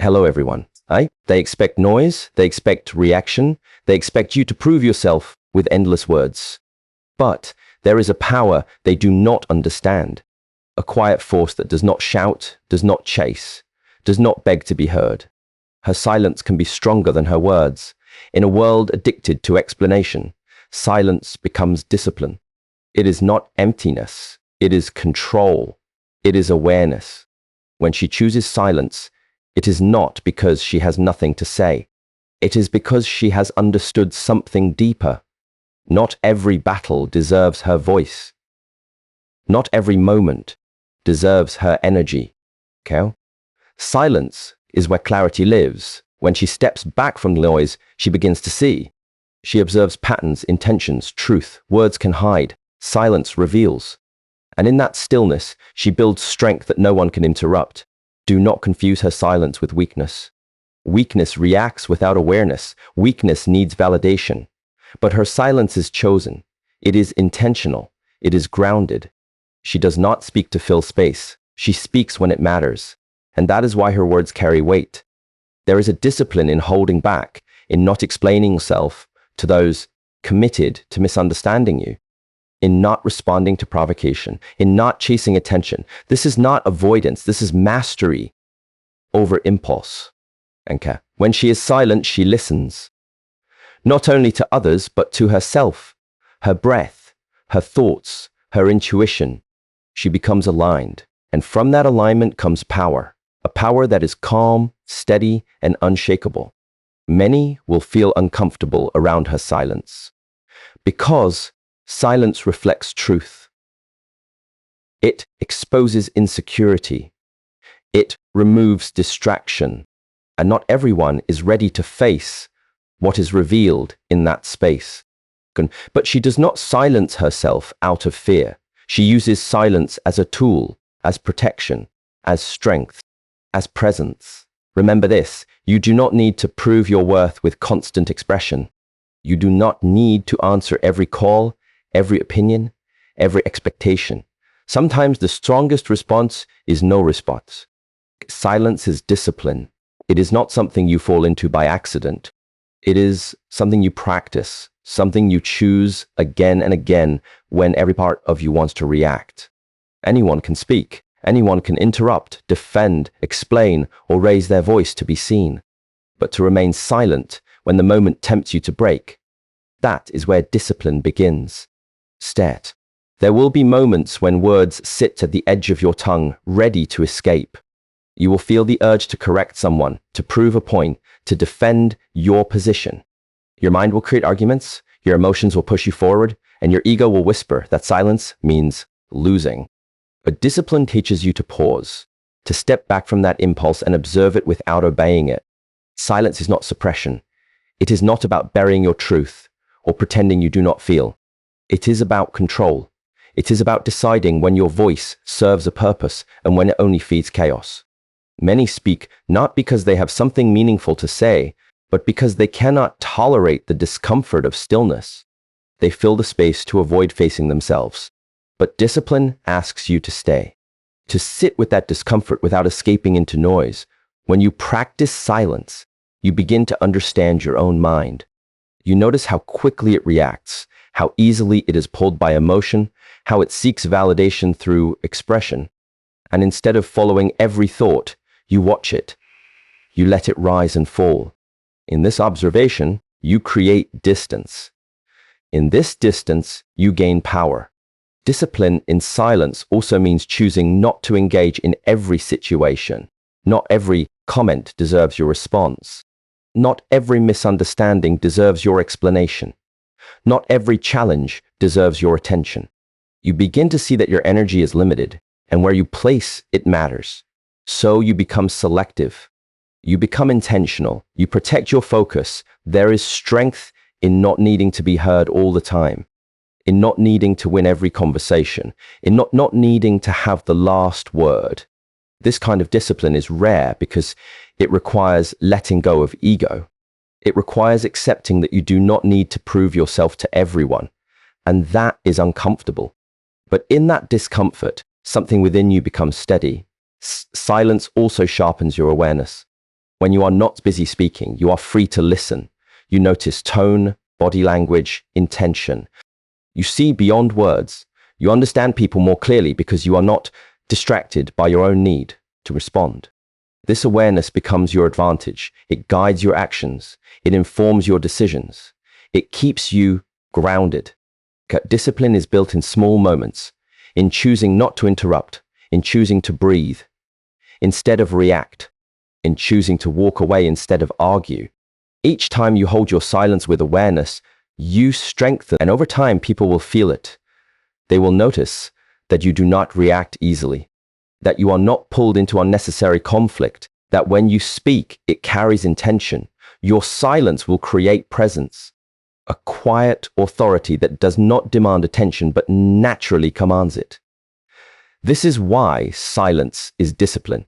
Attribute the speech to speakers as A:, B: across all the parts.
A: Hello, everyone. They expect noise, they expect reaction, they expect you to prove yourself with endless words. But there is a power they do not understand, a quiet force that does not shout, does not chase, does not beg to be heard. Her silence can be stronger than her words. In a world addicted to explanation, silence becomes discipline. It is not emptiness, it is control, it is awareness. When she chooses silence, it is not because she has nothing to say. It is because she has understood something deeper. Not every battle deserves her voice. Not every moment deserves her energy. Okay? Silence is where clarity lives. When she steps back from the noise, she begins to see. She observes patterns, intentions, truth. Words can hide. Silence reveals. And in that stillness, she builds strength that no one can interrupt. Do not confuse her silence with weakness. Weakness reacts without awareness. Weakness needs validation. But her silence is chosen. It is intentional. It is grounded. She does not speak to fill space. She speaks when it matters. And that is why her words carry weight. There is a discipline in holding back, in not explaining yourself to those committed to misunderstanding you, in not responding to provocation, in not chasing attention. This is not avoidance. This is mastery over impulse. Okay. When she is silent, she listens, not only to others, but to herself, her breath, her thoughts, her intuition. She becomes aligned. And from that alignment comes power, a power that is calm, steady, and unshakable. Many will feel uncomfortable around her silence because silence reflects truth. It exposes insecurity. It removes distraction. And not everyone is ready to face what is revealed in that space. But she does not silence herself out of fear. She uses silence as a tool, as protection, as strength, as presence. Remember this, you do not need to prove your worth with constant expression. You do not need to answer every call, every opinion, every expectation. Sometimes the strongest response is no response. Silence is discipline. It is not something you fall into by accident. It is something you practice, something you choose again and again when every part of you wants to react. Anyone can speak. Anyone can interrupt, defend, explain, or raise their voice to be seen. But to remain silent when the moment tempts you to break, that is where discipline begins. Stat. There will be moments when words sit at the edge of your tongue, ready to escape. You will feel the urge to correct someone, to prove a point, to defend your position. Your mind will create arguments, your emotions will push you forward, and your ego will whisper that silence means losing. But discipline teaches you to pause, to step back from that impulse and observe it without obeying it. Silence is not suppression. It is not about burying your truth or pretending you do not feel. It is about control. It is about deciding when your voice serves a purpose and when it only feeds chaos. Many speak not because they have something meaningful to say, but because they cannot tolerate the discomfort of stillness. They fill the space to avoid facing themselves. But discipline asks you to stay, to sit with that discomfort without escaping into noise. When you practice silence, you begin to understand your own mind. You notice how quickly it reacts, how easily it is pulled by emotion, how it seeks validation through expression. And instead of following every thought, you watch it. You let it rise and fall. In this observation, you create distance. In this distance, you gain power. Discipline in silence also means choosing not to engage in every situation. Not every comment deserves your response. Not every misunderstanding deserves your explanation. Not every challenge deserves your attention. You begin to see that your energy is limited, and where you place it matters. So you become selective. You become intentional. You protect your focus. There is strength in not needing to be heard all the time, in not needing to win every conversation, in not needing to have the last word. This kind of discipline is rare because it requires letting go of ego. It requires accepting that you do not need to prove yourself to everyone, and that is uncomfortable. But in that discomfort, something within you becomes steady. Silence also sharpens your awareness. When you are not busy speaking, you are free to listen. You notice tone, body language, intention. You see beyond words. You understand people more clearly because you are not distracted by your own need to respond. This awareness becomes your advantage. It guides your actions. It informs your decisions. It keeps you grounded. Discipline is built in small moments, in choosing not to interrupt, in choosing to breathe, instead of react, in choosing to walk away instead of argue. Each time you hold your silence with awareness, you strengthen, and over time people will feel it. They will notice that you do not react easily, that you are not pulled into unnecessary conflict, that when you speak, it carries intention. Your silence will create presence, a quiet authority that does not demand attention but naturally commands it. This is why silence is discipline,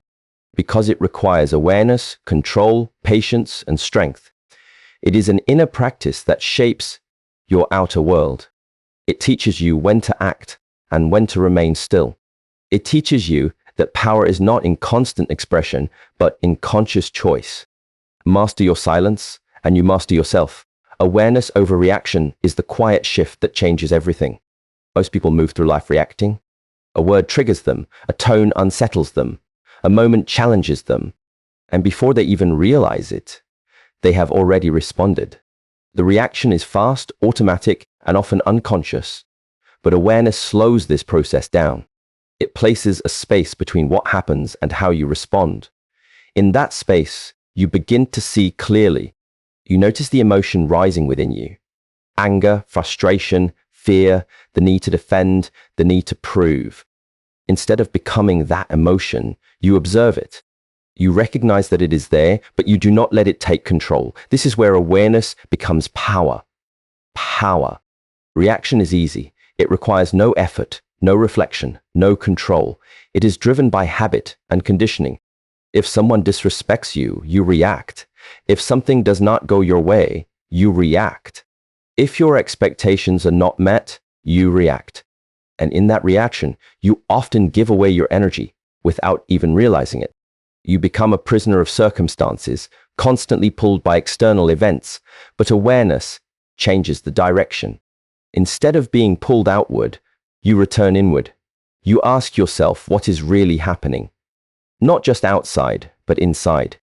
A: because it requires awareness, control, patience, and strength. It is an inner practice that shapes your outer world. It teaches you when to act and when to remain still. It teaches you that power is not in constant expression, but in conscious choice. Master your silence, and you master yourself. Awareness over reaction is the quiet shift that changes everything. Most people move through life reacting. A word triggers them, a tone unsettles them, a moment challenges them, and before they even realize it, they have already responded. The reaction is fast, automatic, and often unconscious, but awareness slows this process down. It places a space between what happens and how you respond. In that space, you begin to see clearly. You notice the emotion rising within you. Anger, frustration, fear, the need to defend, the need to prove. Instead of becoming that emotion, you observe it. You recognize that it is there, but you do not let it take control. This is where awareness becomes power. Power. Reaction is easy. It requires no effort, no reflection, no control. It is driven by habit and conditioning. If someone disrespects you, you react. If something does not go your way, you react. If your expectations are not met, you react. And in that reaction, you often give away your energy without even realizing it. You become a prisoner of circumstances, constantly pulled by external events, but awareness changes the direction. Instead of being pulled outward, you return inward. You ask yourself what is really happening. Not just outside, but inside.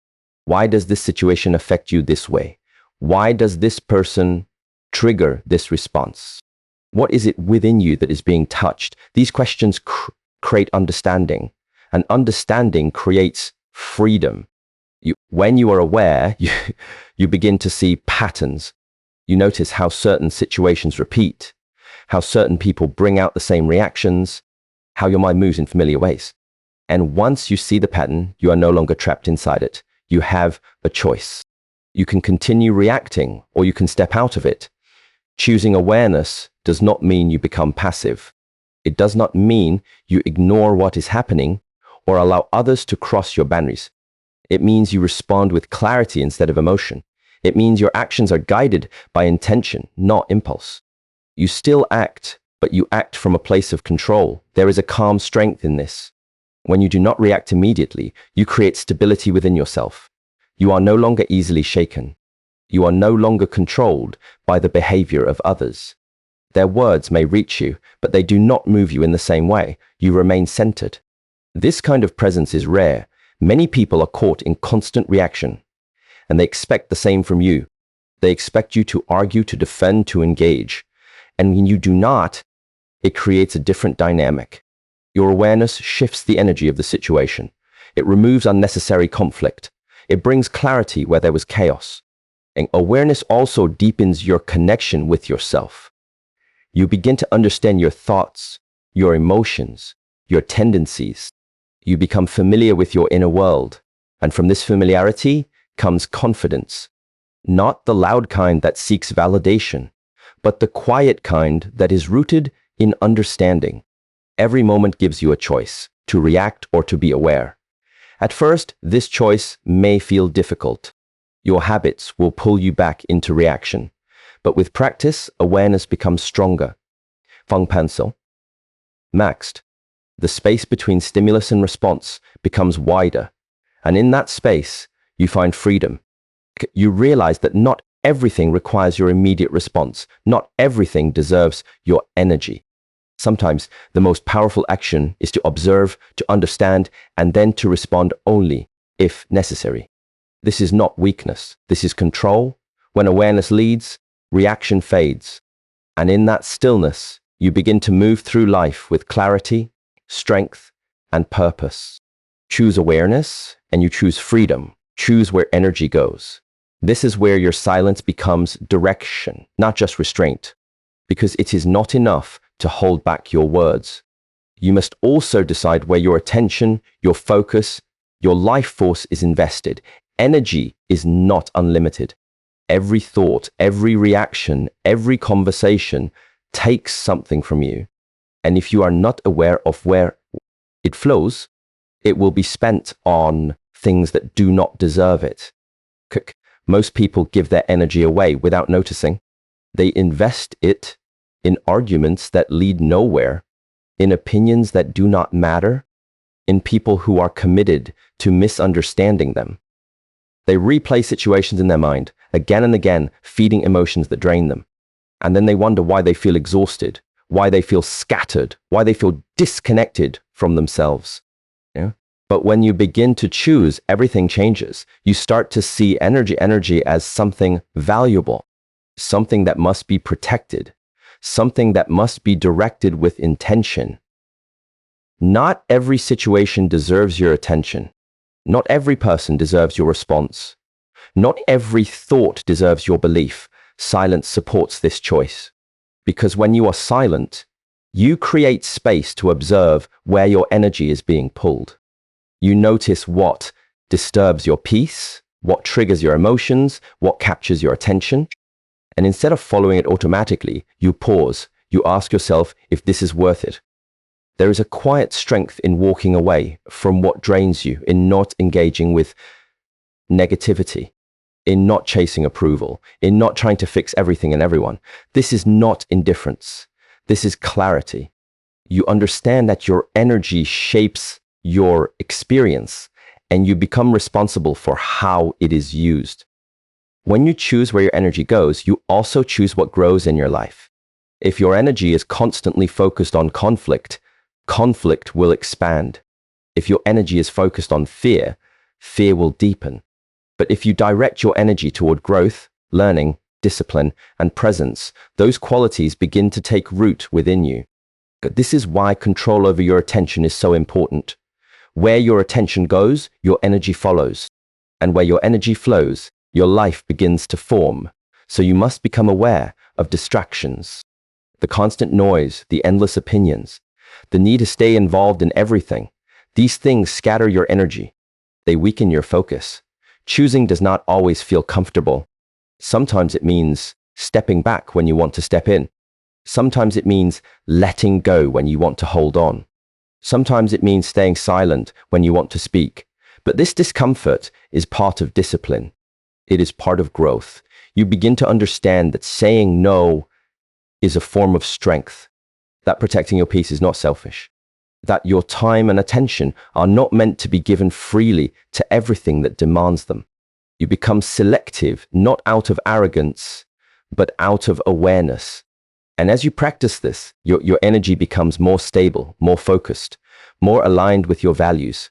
A: Why does this situation affect you this way? Why does this person trigger this response? What is it within you that is being touched? These questions create understanding, and understanding creates freedom. When you are aware, you begin to see patterns. You notice how certain situations repeat, how certain people bring out the same reactions, how your mind moves in familiar ways. And once you see the pattern, you are no longer trapped inside it. You have a choice. You can continue reacting, or you can step out of it. Choosing awareness does not mean you become passive. It does not mean you ignore what is happening or allow others to cross your boundaries. It means you respond with clarity instead of emotion. It means your actions are guided by intention, not impulse. You still act, but you act from a place of control. There is a calm strength in this. When you do not react immediately, you create stability within yourself. You are no longer easily shaken. You are no longer controlled by the behavior of others. Their words may reach you, but they do not move you in the same way. You remain centered. This kind of presence is rare. Many people are caught in constant reaction, and they expect the same from you. They expect you to argue, to defend, to engage. And when you do not, it creates a different dynamic. Your awareness shifts the energy of the situation. It removes unnecessary conflict. It brings clarity where there was chaos. And awareness also deepens your connection with yourself. You begin to understand your thoughts, your emotions, your tendencies. You become familiar with your inner world. And from this familiarity comes confidence. Not the loud kind that seeks validation, but the quiet kind that is rooted in understanding. Every moment gives you a choice, to react or to be aware. At first, this choice may feel difficult. Your habits will pull you back into reaction. But with practice, awareness becomes stronger. Feng pencil. Maxed. The space between stimulus and response becomes wider. And in that space, You find freedom. You realize that not everything requires your immediate response. Not everything deserves your energy. Sometimes the most powerful action is to observe, to understand, and then to respond only if necessary. This is not weakness. This is control. When awareness leads, reaction fades. And in that stillness, you begin to move through life with clarity, strength, and purpose. Choose awareness, and you choose freedom. Choose where energy goes. This is where your silence becomes direction, not just restraint. Because it is not enough to hold back your words. You must also decide where your attention, your focus, your life force is invested. Energy is not unlimited. Every thought, every reaction, every conversation takes something from you. And if you are not aware of where it flows, it will be spent on things that do not deserve it. Most people give their energy away without noticing. They invest it in arguments that lead nowhere, in opinions that do not matter, in people who are committed to misunderstanding them. They replay situations in their mind, again and again, feeding emotions that drain them. And then they wonder why they feel exhausted, why they feel scattered, why they feel disconnected from themselves. Yeah? But when you begin to choose, everything changes. You start to see energy as something valuable, something that must be protected, something that must be directed with intention. Not every situation deserves your attention. Not every person deserves your response. Not every thought deserves your belief. Silence supports this choice. Because when you are silent, you create space to observe where your energy is being pulled. You notice what disturbs your peace, what triggers your emotions, what captures your attention. And instead of following it automatically, you pause. You ask yourself if this is worth it. There is a quiet strength in walking away from what drains you, in not engaging with negativity, in not chasing approval, in not trying to fix everything and everyone. This is not indifference. This is clarity. You understand that your energy shapes your experience, and you become responsible for how it is used. When you choose where your energy goes, you also choose what grows in your life. If your energy is constantly focused on conflict, conflict will expand. If your energy is focused on fear, fear will deepen. But if you direct your energy toward growth, learning, discipline, and presence, those qualities begin to take root within you. But this is why control over your attention is so important. Where your attention goes, your energy follows. And where your energy flows, your life begins to form. So you must become aware of distractions, the constant noise, the endless opinions, the need to stay involved in everything. These things scatter your energy. They weaken your focus. Choosing does not always feel comfortable. Sometimes it means stepping back when you want to step in. Sometimes it means letting go when you want to hold on. Sometimes it means staying silent when you want to speak. But this discomfort is part of discipline. It is part of growth. You begin to understand that saying no is a form of strength, that protecting your peace is not selfish, that your time and attention are not meant to be given freely to everything that demands them. You become selective, not out of arrogance, but out of awareness. And as you practice this, your energy becomes more stable, more focused, more aligned with your values.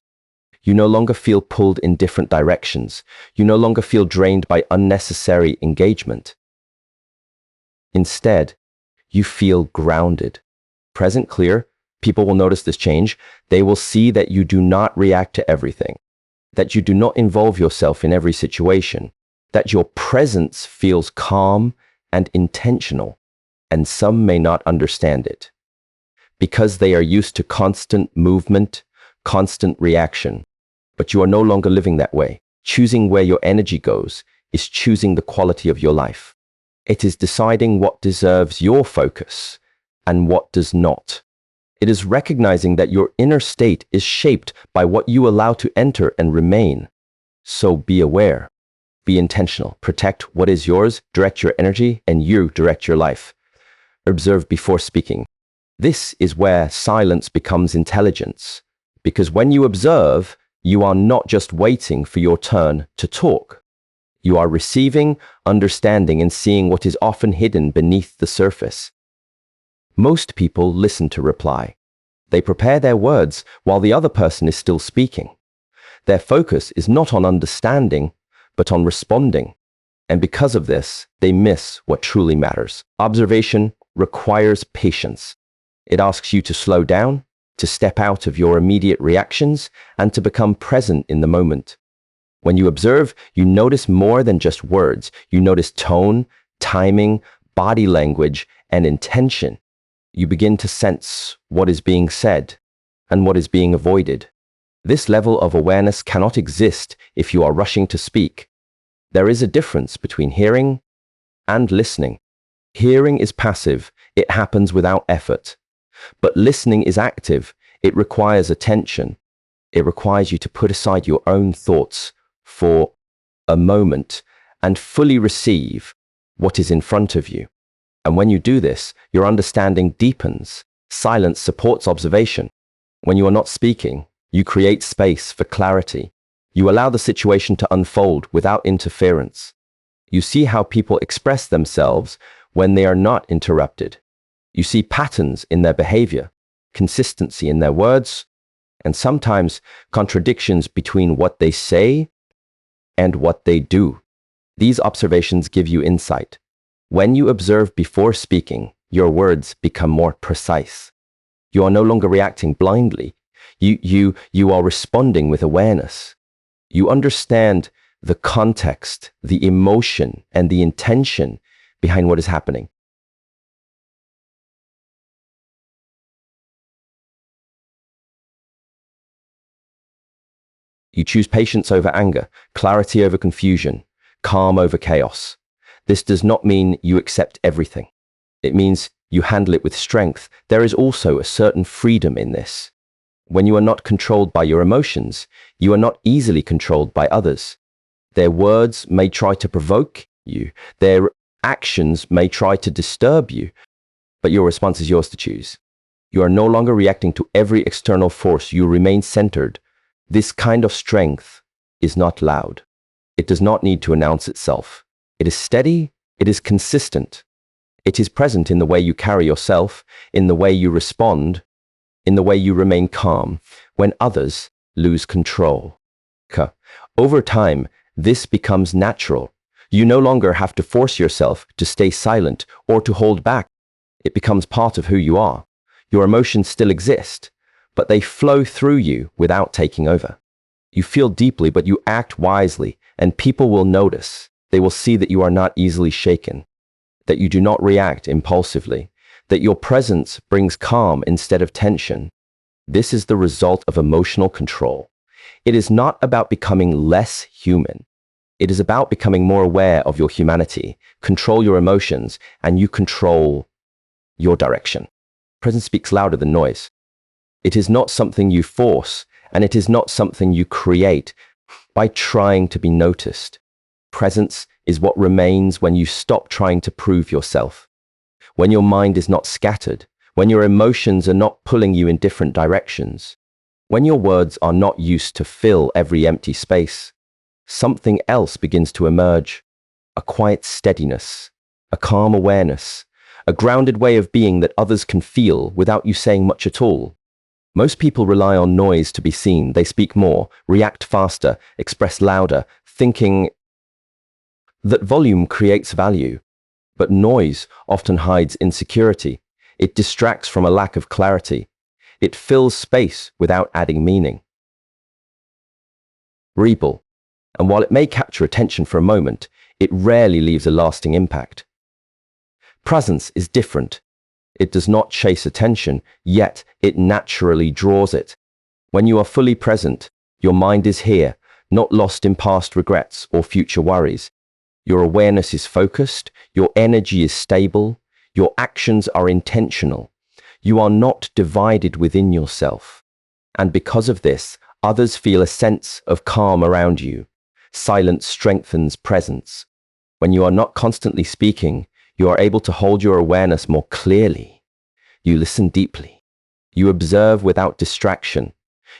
A: You no longer feel pulled in different directions. You no longer feel drained by unnecessary engagement. Instead, you feel grounded. Present, clear. People will notice this change. They will see that you do not react to everything, that you do not involve yourself in every situation, that your presence feels calm and intentional. And some may not understand it because they are used to constant movement, constant reaction. But you are no longer living that way. Choosing where your energy goes is choosing the quality of your life. It is deciding what deserves your focus and what does not. It is recognizing that your inner state is shaped by what you allow to enter and remain. So be aware, be intentional, protect what is yours, direct your energy, and you direct your life. Observe before speaking. This is where silence becomes intelligence, because when you observe, You are not just waiting for your turn to talk. You are receiving, understanding, and seeing what is often hidden beneath the surface. Most people listen to reply. They prepare their words while the other person is still speaking. Their focus is not on understanding, but on responding. And because of this, they miss what truly matters. Observation requires patience. It asks you to slow down, to step out of your immediate reactions, and to become present in the moment. When you observe, you notice more than just words. You notice tone, timing, body language, and intention. You begin to sense what is being said and what is being avoided. This level of awareness cannot exist if you are rushing to speak. There is a difference between hearing and listening. Hearing is passive. It happens without effort. But listening is active. It requires attention. It requires you to put aside your own thoughts for a moment and fully receive what is in front of you. And when you do this, your understanding deepens. Silence supports observation. When you are not speaking, you create space for clarity. You allow the situation to unfold without interference. You see how people express themselves when they are not interrupted. You see patterns in their behavior, consistency in their words, and sometimes contradictions between what they say and what they do. These observations give you insight. When you observe before speaking, your words become more precise. You are no longer reacting blindly. You are responding with awareness. You understand the context, the emotion, and the intention behind what is happening. You choose patience over anger, clarity over confusion, calm over chaos. This does not mean you accept everything. It means you handle it with strength. There is also a certain freedom in this. When you are not controlled by your emotions, you are not easily controlled by others. Their words may try to provoke you. Their actions may try to disturb you, but your response is yours to choose. You are no longer reacting to every external force. You remain centered. This kind of strength is not loud. It does not need to announce itself. It is steady. It is consistent. It is present in the way you carry yourself, in the way you respond, in the way you remain calm when others lose control. Over time, this becomes natural. You no longer have to force yourself to stay silent or to hold back. It becomes part of who you are. Your emotions still exist, but they flow through you without taking over. You feel deeply, but you act wisely, and people will notice. They will see that you are not easily shaken, that you do not react impulsively, that your presence brings calm instead of tension. This is the result of emotional control. It is not about becoming less human. It is about becoming more aware of your humanity. Control your emotions, and you control your direction. Presence speaks louder than noise. It is not something you force, and it is not something you create by trying to be noticed. Presence is what remains when you stop trying to prove yourself. When your mind is not scattered, when your emotions are not pulling you in different directions, when your words are not used to fill every empty space, something else begins to emerge. A quiet steadiness, a calm awareness, a grounded way of being that others can feel without you saying much at all. Most people rely on noise to be seen. They speak more, react faster, express louder, thinking that volume creates value. But noise often hides insecurity. It distracts from a lack of clarity. It fills space without adding meaning. Ripple. And while it may capture attention for a moment, it rarely leaves a lasting impact. Presence is different. It does not chase attention, yet it naturally draws it. When you are fully present, your mind is here, not lost in past regrets or future worries. Your awareness is focused, your energy is stable, your actions are intentional. You are not divided within yourself. And because of this, others feel a sense of calm around you. Silence strengthens presence. When you are not constantly speaking, you are able to hold your awareness more clearly. You listen deeply. You observe without distraction.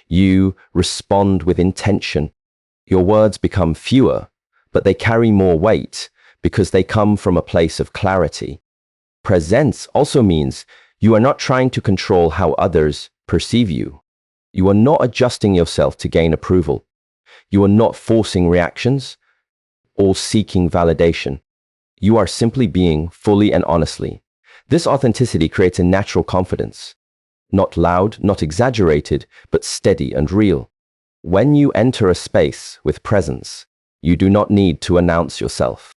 A: You respond with intention. Your words become fewer, but they carry more weight because they come from a place of clarity. Presence also means you are not trying to control how others perceive you. You are not adjusting yourself to gain approval. You are not forcing reactions or seeking validation. You are simply being fully and honestly. This authenticity creates a natural confidence. Not loud, not exaggerated, but steady and real. When you enter a space with presence, you do not need to announce yourself.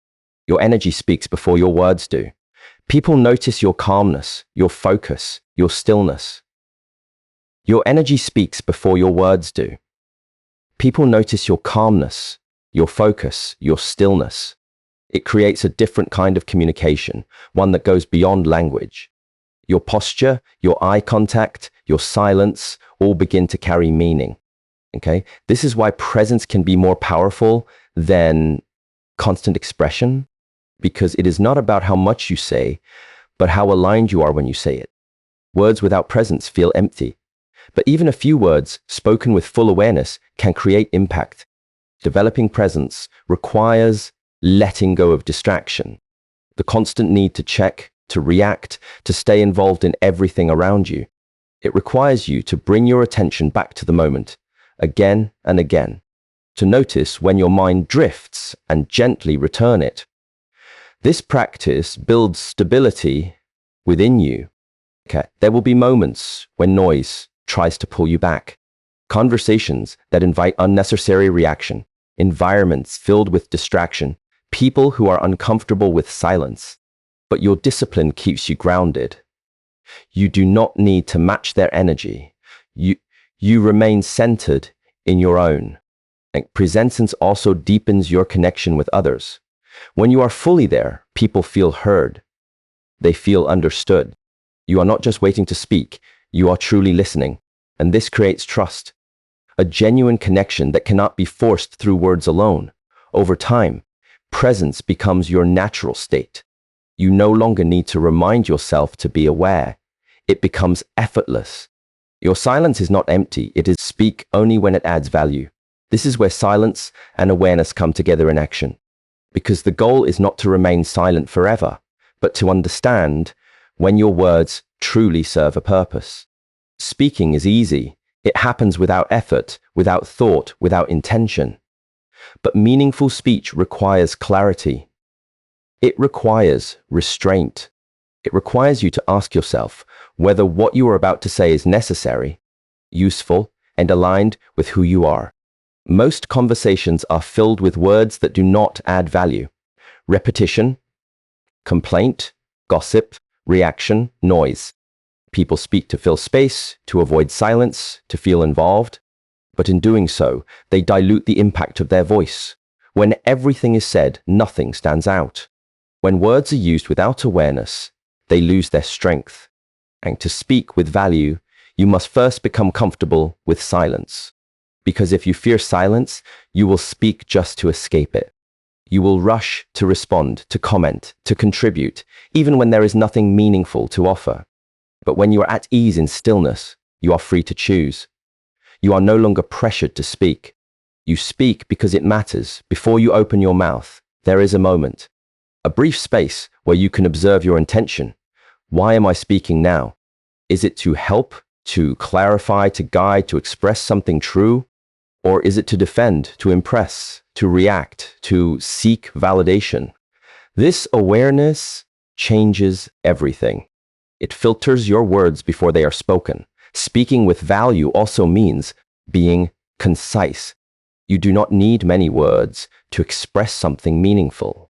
A: Your energy speaks before your words do. People notice your calmness, your focus, your stillness. Your energy speaks before your words do. People notice your calmness, your focus, your stillness. It creates a different kind of communication, one that goes beyond language. Your posture, your eye contact, your silence all begin to carry meaning. Okay? This is why presence can be more powerful than constant expression, because it is not about how much you say, but how aligned you are when you say it. Words without presence feel empty, but even a few words spoken with full awareness can create impact. Developing presence requires letting go of distraction, the constant need to check, to react, to stay involved in everything around you. It requires you to bring your attention back to the moment, again and again, to notice when your mind drifts and gently return it. This practice builds stability within you. Okay. There will be moments when noise tries to pull you back, conversations that invite unnecessary reaction, environments filled with distraction, people who are uncomfortable with silence. But your discipline keeps you grounded. You do not need to match their energy. You remain centered in your own. And presence also deepens your connection with others. When you are fully there, people feel heard. They feel understood. You are not just waiting to speak, you are truly listening. And this creates trust, a genuine connection that cannot be forced through words alone. Over time, presence becomes your natural state. You no longer need to remind yourself to be aware. It becomes effortless. Your silence is not empty, it is speak only when it adds value. This is where silence and awareness come together in action. Because the goal is not to remain silent forever, but to understand when your words truly serve a purpose. Speaking is easy. It happens without effort, without thought, without intention. But meaningful speech requires clarity. It requires restraint. It requires you to ask yourself whether what you are about to say is necessary, useful, and aligned with who you are. Most conversations are filled with words that do not add value. Repetition, complaint, gossip, reaction, noise. People speak to fill space, to avoid silence, to feel involved. But in doing so, they dilute the impact of their voice. When everything is said, nothing stands out. When words are used without awareness, they lose their strength. And to speak with value, you must first become comfortable with silence. Because if you fear silence, you will speak just to escape it. You will rush to respond, to comment, to contribute, even when there is nothing meaningful to offer. But when you are at ease in stillness, you are free to choose. You are no longer pressured to speak. You speak because it matters. Before you open your mouth, there is a moment, a brief space where you can observe your intention. Why am I speaking now? Is it to help, to clarify, to guide, to express something true? Or is it to defend, to impress, to react, to seek validation? This awareness changes everything. It filters your words before they are spoken. Speaking with value also means being concise. You do not need many words to express something meaningful.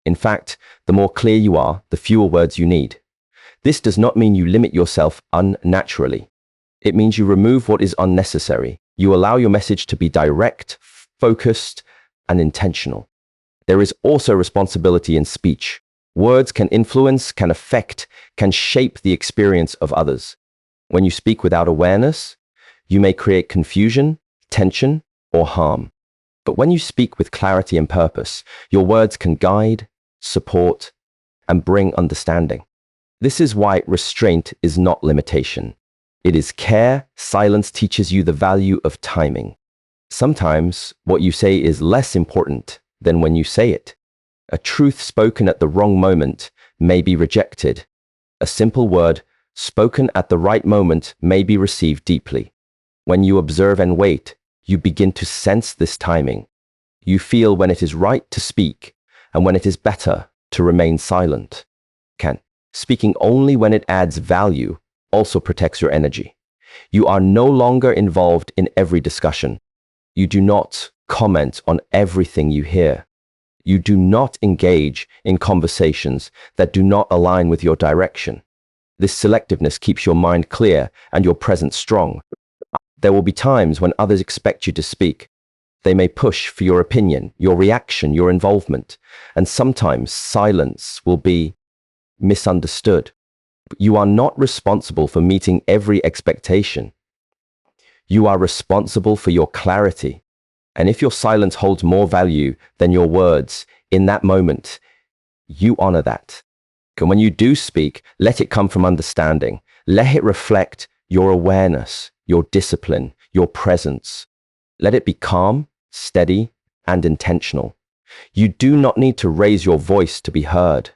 A: In fact, the more clear you are, the fewer words you need. This does not mean you limit yourself unnaturally. It means you remove what is unnecessary. You allow your message to be direct, focused, and intentional. There is also responsibility in speech. Words can influence, can affect, can shape the experience of others. When you speak without awareness, you may create confusion, tension, or harm. But when you speak with clarity and purpose, your words can guide, support, and bring understanding. This is why restraint is not limitation. It is care. Silence teaches you the value of timing. Sometimes what you say is less important than when you say it. A truth spoken at the wrong moment may be rejected. A simple word spoken at the right moment may be received deeply. When you observe and wait, you begin to sense this timing. You feel when it is right to speak and when it is better to remain silent. Speaking only when it adds value also protects your energy. You are no longer involved in every discussion. You do not comment on everything you hear. You do not engage in conversations that do not align with your direction. This selectiveness keeps your mind clear and your presence strong. There will be times when others expect you to speak. They may push for your opinion, your reaction, your involvement, and sometimes silence will be misunderstood. You are not responsible for meeting every expectation. You are responsible for your clarity. And if your silence holds more value than your words in that moment, you honor that. And when you do speak, let it come from understanding. Let it reflect your awareness, your discipline, your presence. Let it be calm, steady, and intentional. You do not need to raise your voice to be heard.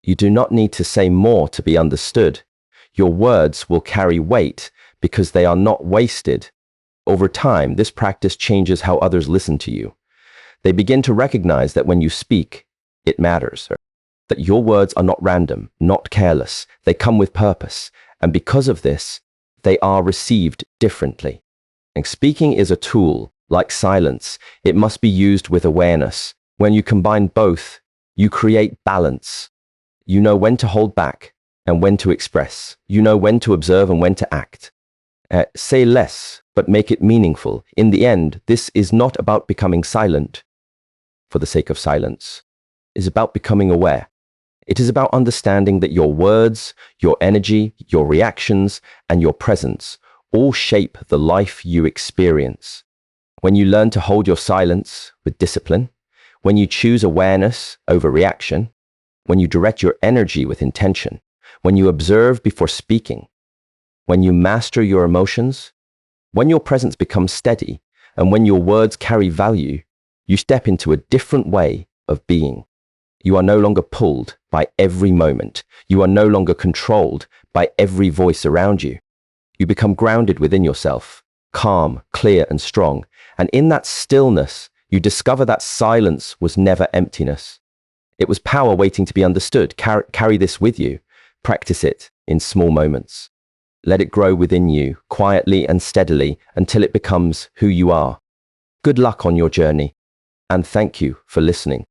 A: You do not need to say more to be understood. Your words will carry weight because they are not wasted. Over time, this practice changes how others listen to you. They begin to recognize that when you speak, it matters. That your words are not random, not careless. They come with purpose. And because of this, they are received differently. And speaking is a tool, like silence. It must be used with awareness. When you combine both, you create balance. You know when to hold back and when to express. You know when to observe and when to act. Say less, but make it meaningful. In the end, this is not about becoming silent for the sake of silence. It is about becoming aware. It is about understanding that your words, your energy, your reactions, and your presence all shape the life you experience. When you learn to hold your silence with discipline, when you choose awareness over reaction, when you direct your energy with intention, when you observe before speaking, when you master your emotions, when your presence becomes steady, and when your words carry value, you step into a different way of being. You are no longer pulled by every moment. You are no longer controlled by every voice around you. You become grounded within yourself, calm, clear, and strong. And in that stillness, you discover that silence was never emptiness. It was power waiting to be understood. Carry this with you. Practice it in small moments. Let it grow within you, quietly and steadily, until it becomes who you are. Good luck on your journey, and thank you for listening.